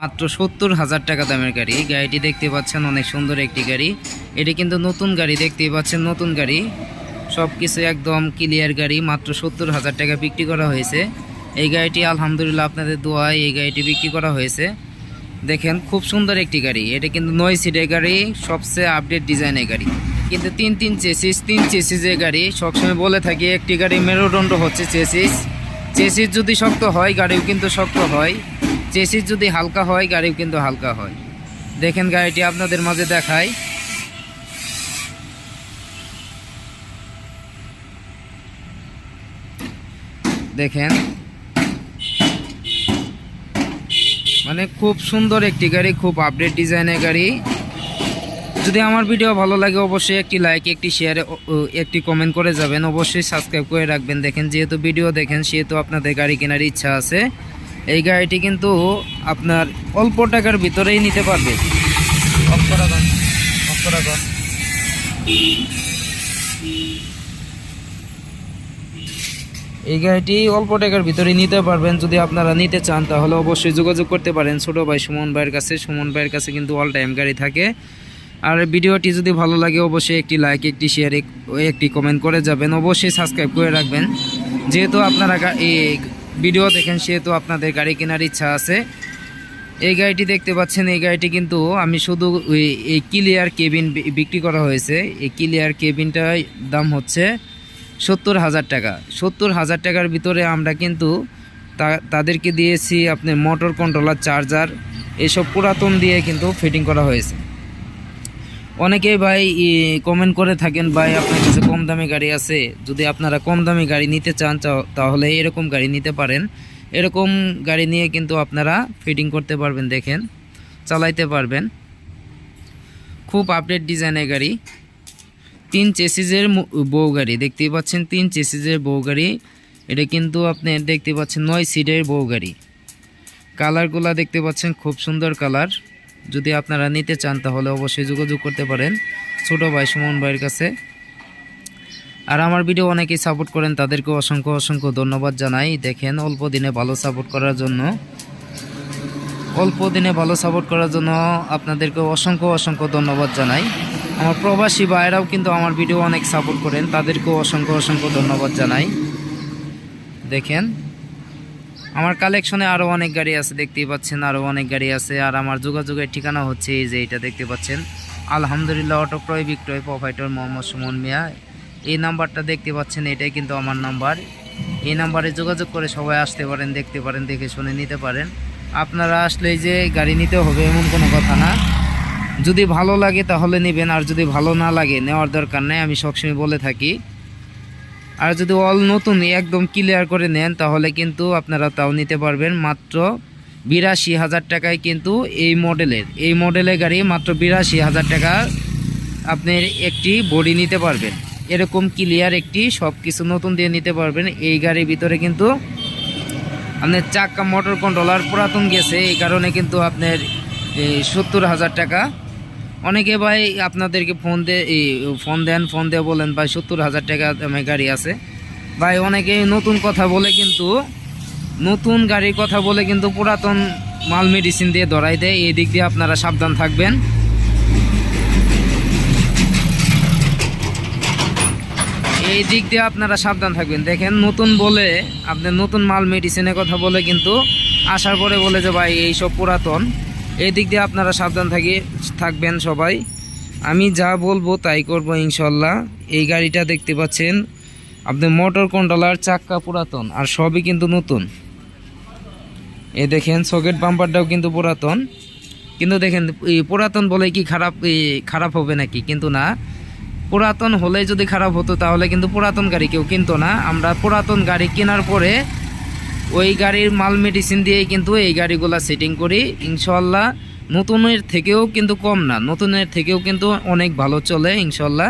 মাত্র ৭০,০০০ টাকা দামের গাড়ি। এই গাড়িটি দেখতে পাচ্ছেন অনেক সুন্দর একটি গাড়ি। এটি কিন্তু নতুন গাড়ি, দেখতেই পাচ্ছেন নতুন গাড়ি, সব কিছু একদম ক্লিয়ার গাড়ি। মাত্র ৭০,০০০ টাকা বিক্রি করা হয়েছে এই গাড়িটি। আলহামদুলিল্লাহ আপনাদের দোয়ায় এই গাড়িটি বিক্রি করা হয়েছে। দেখেন খুব সুন্দর একটি গাড়ি। এটা কিন্তু ৯ সিটের গাড়ি, সবচেয়ে আপডেট ডিজাইনের গাড়ি, কিন্তু তিন চেসিসের গাড়ি। সবসময় বলে থাকি একটি গাড়ি মেরুদণ্ড হচ্ছে চেসিস যদি শক্ত হয় গাড়িও কিন্তু শক্ত হয়, চেসিস যদি হালকা হয় গাড়িও কিন্তু হালকা হয়। দেখেন গাড়িটি আপনাদের মাঝে দেখাই। দেখেন মানে খুব সুন্দর একটি গাড়ি, খুব আপডেট ডিজাইনের গাড়ি। যদি আমার ভিডিও ভালো লাগে অবশ্যই একটি লাইক, একটি শেয়ার, একটি কমেন্ট করে যাবেন। অবশ্যই সাবস্ক্রাইব করে রাখবেন। দেখেন যেহেতু ভিডিও দেখেন সেহেতু আপনাদের গাড়ি কেনার ইচ্ছা আছে। এই গাড়িটি কিন্তু আপনার অল্প টাকার ভিতরেই নিতে পারবে। এই গাড়িটি অল্প টাকার ভিতরে নিতে পারবেন। যদি আপনারা নিতে চান তাহলে অবশ্যই যোগাযোগ করতে পারেন ছোটো ভাই সুমন ভাইয়ের কাছে। সুমন ভাইয়ের কাছে কিন্তু অল টাইম গাড়ি থাকে। আর ভিডিওটি যদি ভালো লাগে অবশ্যই একটি লাইক, একটি শেয়ার, একটি কমেন্ট করে যাবেন। অবশ্যই সাবস্ক্রাইব করে রাখবেন। যেহেতু আপনারা এই ভিডিও দেখেন সেহেতু আপনাদের গাড়ি কেনার ইচ্ছা আছে। এই গাড়িটি দেখতে পাচ্ছেন, এই গাড়িটি কিন্তু আমি শুধু এই ক্লিয়ার কেবিন বিক্রি করা হয়েছে। এই ক্লিয়ার কেবিনটার দাম হচ্ছে ৭০,০০০ টাকা। ৭০,০০০ টাকার ভিতরে আমরা কিন্তু তাদেরকে দিয়েছি আপনার মোটর কন্ট্রোলার, চার্জার, এসব পুরাতন দিয়ে কিন্তু ফিটিং করা হয়েছে। অনেকেই ভাই কমেন্ট করে থাকেন ভাই আপনার কাছে কম দামি গাড়ি আছে, যদি আপনারা কম দামি গাড়ি নিতে চান তাহলে এরকম গাড়ি নিতে পারেন। এরকম গাড়ি নিয়ে কিন্তু আপনারা ফিটিং করতে পারবেন, দেখেন চালাইতে পারবেন। খুব আপডেট ডিজাইনের গাড়ি, 3 চেসিসের বউ গাড়ি দেখতেই পাচ্ছেন, 3 চেসিসের বউ গাড়ি। এটা কিন্তু আপনি দেখতে পাচ্ছেন 9 সিটের বউ গাড়ি। কালারগুলো দেখতে পাচ্ছেন খুব সুন্দর কালার। যদি আপনারা নিতে চান তাহলে অবশ্যই যোগাযোগ করতে পারেন ছোটো ভাই সুমন ভাইয়ের কাছে। আর আমার ভিডিও অনেকেই সাপোর্ট করেন, তাদেরকে অসংখ্য ধন্যবাদ জানাই। দেখেন অল্প দিনে ভালো সাপোর্ট করার জন্য আপনাদেরকে অসংখ্য ধন্যবাদ জানাই। আমার প্রবাসী ভাইয়েরাও কিন্তু আমার ভিডিও অনেক সাপোর্ট করেন, তাদেরকেও অসংখ্য ধন্যবাদ জানাই। দেখেন আমার কালেকশনে আরও অনেক গাড়ি আছে, দেখতেই পাচ্ছেন আরও অনেক গাড়ি আছে। আর আমার যোগাযোগের ঠিকানা হচ্ছে এই যে এটা দেখতে পাচ্ছেন, আলহামদুলিল্লাহ অটো ক্রয় বিক্রয় প্রোপাইটর মোহাম্মদ সুমন মিয়া। এই নাম্বারটা দেখতে পাচ্ছেন, এটাই কিন্তু আমার নাম্বার। এই নাম্বারে যোগাযোগ করে সবাই আসতে পারেন, দেখতে পারেন, দেখে শুনে নিতে পারেন। আপনারা আসলেই যে গাড়ি নিতে হবে এমন কোনো কথা না। যদি ভালো লাগে তাহলে নেবেন, আর যদি ভালো না লাগে নেওয়ার দরকার নেই, আমি সবসময় বলে থাকি। আর যদি অল নতুন একদম ক্লিয়ার করে নেন তাহলে কিন্তু আপনারা তাও নিতে পারবেন। মাত্র ৮২,০০০ টাকায় কিন্তু এই মডেলের গাড়ি মাত্র ৮২,০০০ টাকা আপনি একটি বডি নিতে পারবেন। এরকম ক্লিয়ার একটি সব কিছু নতুন দিয়ে নিতে পারবেন। এই গাড়ির ভিতরে কিন্তু আপনার চাক্কা, মোটর কন্ট্রোলার পুরাতন গেছে, এই কারণে কিন্তু আপনার ৭০,০০০ টাকা। অনেকে ভাই আপনাদেরকে ফোন দিয়ে বলেন ভাই ৭০,০০০ টাকা দামে গাড়ি আছে। ভাই অনেকে নতুন কথা বলে, কিন্তু নতুন গাড়ির কথা বলে কিন্তু পুরাতন মাল মেডিসিন দিয়ে ধরাই দেয়। এই দিক দিয়ে আপনারা সাবধান থাকবেন। দেখেন নতুন বলে আপনার নতুন মাল মেডিসিনের কথা বলে কিন্তু আসার পরে বলে যে ভাই এইসব পুরাতন। এই দিক দিয়ে আপনারা সাবধান থাকবেন সবাই। আমি যা বলবো তাই করব ইনশাল্লাহ। এই গাড়িটা দেখতে পাচ্ছেন আপনি মোটর কন্ট্রোলার, চাক্কা পুরাতন, আর সবই কিন্তু নতুন। এই দেখেন সকেট বাম্পারটাও কিন্তু পুরাতন। কিন্তু দেখেন পুরাতন বলে কি খারাপ হবে নাকি? কিন্তু না, পুরাতন হলে যদি খারাপ হতো তাহলে কিন্তু পুরাতন গাড়ি কেউ কিনতো না। আমরা পুরাতন গাড়ি কেনার পরে ওই গাড়ির মাল মেডিসিন দিয়েই কিন্তু এই গাড়িগুলো সেটিং করি ইনশাল্লাহ। নতুনের থেকেও কিন্তু কম না, নতুনের থেকেও কিন্তু অনেক ভালো চলে ইনশাল্লাহ।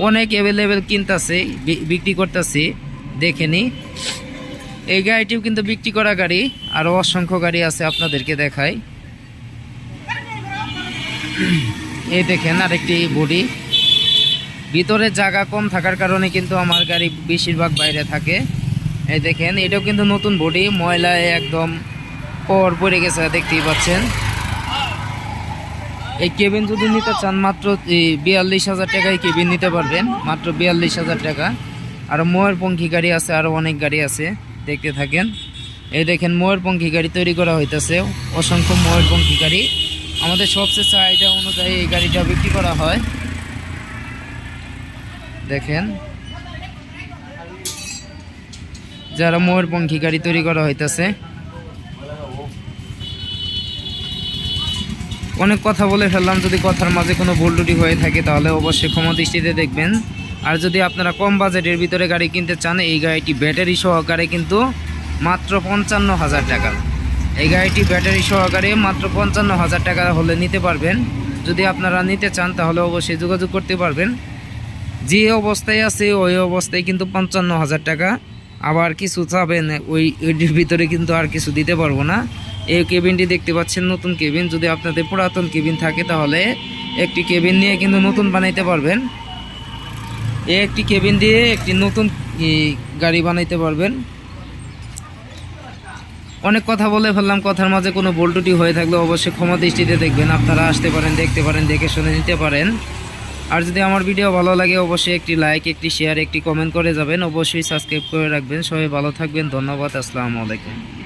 অনেক অ্যাভেলেবেল কিনতেছে, বিক্রি করতেছি, দেখেনি। এই গাড়িটিও কিন্তু বিক্রি করা গাড়ি, আরও অসংখ্য গাড়ি আছে আপনাদেরকে দেখাই। এই দেখেন আরেকটি বডি। ভিতরে জায়গা কম থাকার কারণে কিন্তু আমার গাড়ি বেশিরভাগ বাইরে থাকে। এই দেখেন এটাও কিন্তু নতুন বডি, ময়লায় একদম পর পড়ে গেছে দেখতেই পাচ্ছেন। এই কেবিন যদি নিতে চান মাত্র 42,000 টাকায় কেবিন নিতে পারবেন, মাত্র 42,000 টাকা। আর ময়ূরপঙ্খী গাড়ি আছে, আরও অনেক গাড়ি আছে, দেখতে থাকেন। এই দেখেন ময়ূরপঙ্খী গাড়ি তৈরি করা হইতেছে, অসংখ্য ময়ূরপঙ্খী গাড়ি। আমাদের সবচেয়ে চাহিদা অনুযায়ী এই গাড়িটা বিক্রি করা হয়। দেখেন যারা ময়ূরপঙ্খী গাড়ি তৈরি করা হইতেছে। অনেক কথা বলে ফেললাম, যদি কথার মাঝে কোনো ভুল ত্রুটি হয়ে থাকে তাহলে অবশ্যই ক্ষমা দৃষ্টিতে দেখবেন। আর যদি আপনারা কম বাজেটের ভিতরে গাড়ি কিনতে চান, এই গাড়িটি ব্যাটারি সহকারে কিন্তু মাত্র 55,000 টাকা। এই গাড়িটি ব্যাটারি সহকারে মাত্র 55,000 টাকা হলে নিতে পারবেন। যদি আপনারা নিতে চান তাহলে অবশ্যই যোগাযোগ করতে পারবেন। যে অবস্থায় আছে ওই অবস্থায় কিন্তু 55,000 টাকা। আবার কিছু চাবেন ওইটির ভিতরে কিন্তু আর কিছু দিতে পারবো না। এই কেবিনটি দেখতে পাচ্ছেন নতুন কেবিন। যদি আপনাদের পুরাতন কেবিন থাকে তাহলে একটি কেবিন নিয়ে কিন্তু নতুন বানাইতে পারবেন। এই একটি কেবিন দিয়ে একটি নতুন গাড়ি বানাইতে পারবেন। অনেক কথা বলে ফেললাম, কথার মাঝে কোনো ভুল ত্রুটি হয়ে থাকলে অবশ্যই ক্ষমা দৃষ্টিতে দেখবেন। আপনারা আসতে পারেন, দেখতে পারেন, দেখে শুনে নিতে পারেন। আর যদি আমার ভিডিও ভালো লাগে অবশ্যই একটি লাইক, একটি শেয়ার, একটি কমেন্ট করে যাবেন। অবশ্যই সাবস্ক্রাইব করে রাখবেন। সবাই ভালো থাকবেন। ধন্যবাদ। আসসালামু আলাইকুম।